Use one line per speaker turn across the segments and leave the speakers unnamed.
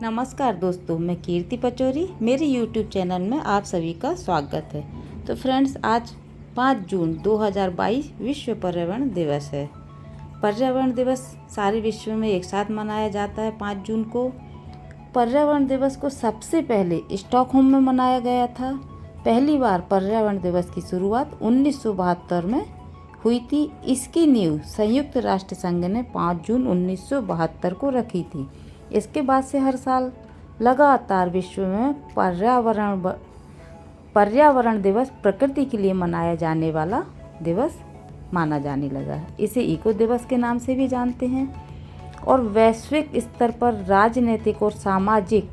नमस्कार दोस्तों, मैं कीर्ति पचौरी। मेरे YouTube चैनल में आप सभी का स्वागत है। तो फ्रेंड्स, आज 5 जून 2022 विश्व पर्यावरण दिवस है। पर्यावरण दिवस सारे विश्व में एक साथ मनाया जाता है 5 जून को। पर्यावरण दिवस को सबसे पहले स्टॉकहोम में मनाया गया था। पहली बार पर्यावरण दिवस की शुरुआत 1972 में हुई थी। इसकी नींव संयुक्त राष्ट्र संघ ने 5 जून 1972 को रखी थी। इसके बाद से हर साल लगातार विश्व में पर्यावरण दिवस प्रकृति के लिए मनाया जाने वाला दिवस माना जाने लगा है। इसे इको दिवस के नाम से भी जानते हैं और वैश्विक स्तर पर राजनीतिक और सामाजिक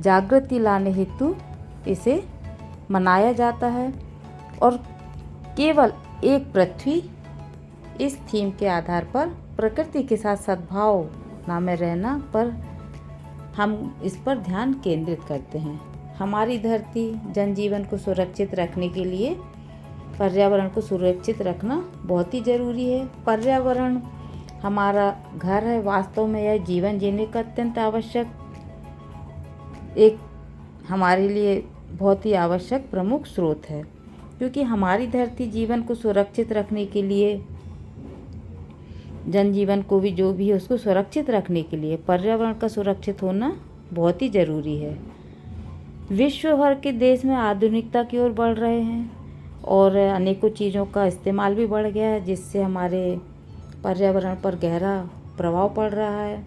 जागृति लाने हेतु इसे मनाया जाता है। और केवल एक पृथ्वी इस थीम के आधार पर प्रकृति के साथ सद्भावना में रहना पर हम इस पर ध्यान केंद्रित करते हैं। हमारी धरती जनजीवन को सुरक्षित रखने के लिए पर्यावरण को सुरक्षित रखना बहुत ही ज़रूरी है। पर्यावरण हमारा घर है। वास्तव में यह जीवन जीने का अत्यंत आवश्यक एक हमारे लिए बहुत ही आवश्यक प्रमुख स्रोत है, क्योंकि हमारी धरती जीवन को सुरक्षित रखने के लिए, जनजीवन को भी जो भी है उसको सुरक्षित रखने के लिए पर्यावरण का सुरक्षित होना बहुत ही ज़रूरी है। विश्व भर के देश में आधुनिकता की ओर बढ़ रहे हैं और अनेकों चीज़ों का इस्तेमाल भी बढ़ गया है, जिससे हमारे पर्यावरण पर गहरा प्रभाव पड़ रहा है।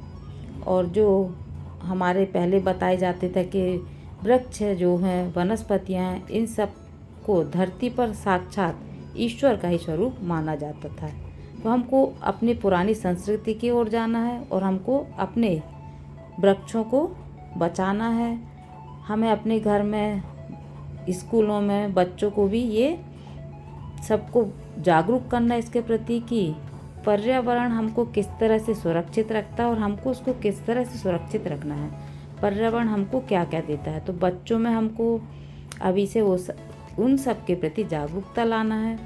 और जो हमारे पहले बताए जाते थे कि वृक्ष जो हैं, वनस्पतियाँ हैं, इन सब को धरती पर साक्षात ईश्वर का ही स्वरूप माना जाता था। तो हमको अपनी पुरानी संस्कृति की ओर जाना है और हमको अपने वृक्षों को बचाना है। हमें अपने घर में, स्कूलों में बच्चों को भी ये सबको जागरूक करना है इसके प्रति कि पर्यावरण हमको किस तरह से सुरक्षित रखता है और हमको उसको किस तरह से सुरक्षित रखना है। पर्यावरण हमको क्या क्या देता है, तो बच्चों में हमको अभी से उन सब के प्रति जागरूकता लाना है।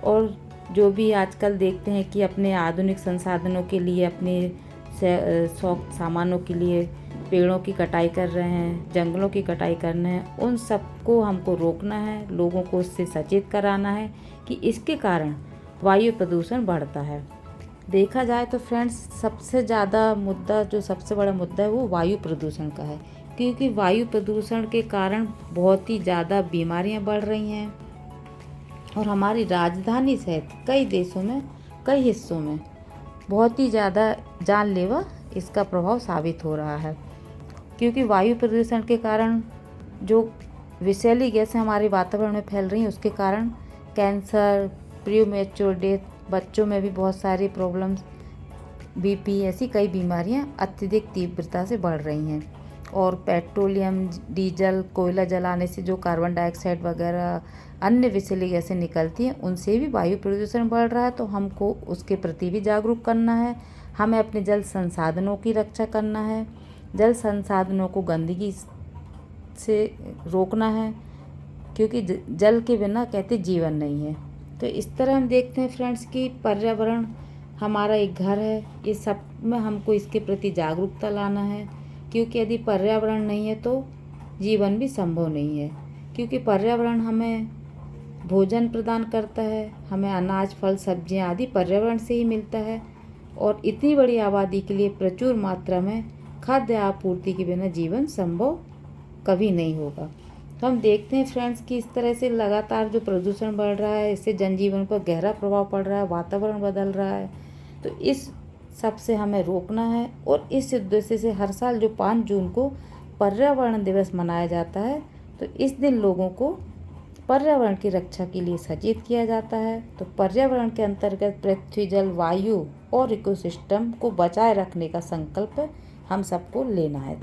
और जो भी आजकल देखते हैं कि अपने आधुनिक संसाधनों के लिए, अपने शौक सामानों के लिए पेड़ों की कटाई कर रहे हैं, जंगलों की कटाई कर रहे हैं, उन सबको हमको रोकना है। लोगों को उससे सचेत कराना है कि इसके कारण वायु प्रदूषण बढ़ता है। देखा जाए तो फ्रेंड्स, सबसे ज़्यादा मुद्दा, जो सबसे बड़ा मुद्दा है, वो वायु प्रदूषण का है, क्योंकि वायु प्रदूषण के कारण बहुत ही ज़्यादा बीमारियां बढ़ रही हैं और हमारी राजधानी सहित कई देशों में, कई हिस्सों में बहुत ही ज़्यादा जानलेवा इसका प्रभाव साबित हो रहा है। क्योंकि वायु प्रदूषण के कारण जो विषैली गैसें हमारे वातावरण में फैल रही हैं, उसके कारण कैंसर, प्रीमेच्योर डेथ, बच्चों में भी बहुत सारी प्रॉब्लम्स, बीपी, ऐसी कई बीमारियां अत्यधिक तीव्रता से बढ़ रही हैं। और पेट्रोलियम, डीजल, कोयला जलाने से जो कार्बन डाइऑक्साइड वगैरह अन्य विषैली गैसें निकलती हैं, उनसे भी वायु प्रदूषण बढ़ रहा है। तो हमको उसके प्रति भी जागरूक करना है। हमें अपने जल संसाधनों की रक्षा करना है। जल संसाधनों को गंदगी से रोकना है, क्योंकि जल के बिना कहते जीवन नहीं है। तो इस तरह हम देखते हैं फ्रेंड्स कि पर्यावरण हमारा एक घर है। ये सब में हमको इसके प्रति जागरूकता लाना है, क्योंकि यदि पर्यावरण नहीं है तो जीवन भी संभव नहीं है। क्योंकि पर्यावरण हमें भोजन प्रदान करता है, हमें अनाज, फल, सब्जियां आदि पर्यावरण से ही मिलता है। और इतनी बड़ी आबादी के लिए प्रचुर मात्रा में खाद्य आपूर्ति के बिना जीवन संभव कभी नहीं होगा। तो हम देखते हैं फ्रेंड्स कि इस तरह से लगातार जो प्रदूषण बढ़ रहा है, इससे जनजीवन पर गहरा प्रभाव पड़ रहा है, वातावरण बदल रहा है। तो इस सबसे हमें रोकना है। और इस उद्देश्य से हर साल जो 5 जून को पर्यावरण दिवस मनाया जाता है, तो इस दिन लोगों को पर्यावरण की रक्षा के लिए सचेत किया जाता है। तो पर्यावरण के अंतर्गत पृथ्वी, जल, वायु और इकोसिस्टम को बचाए रखने का संकल्प हम सबको लेना है।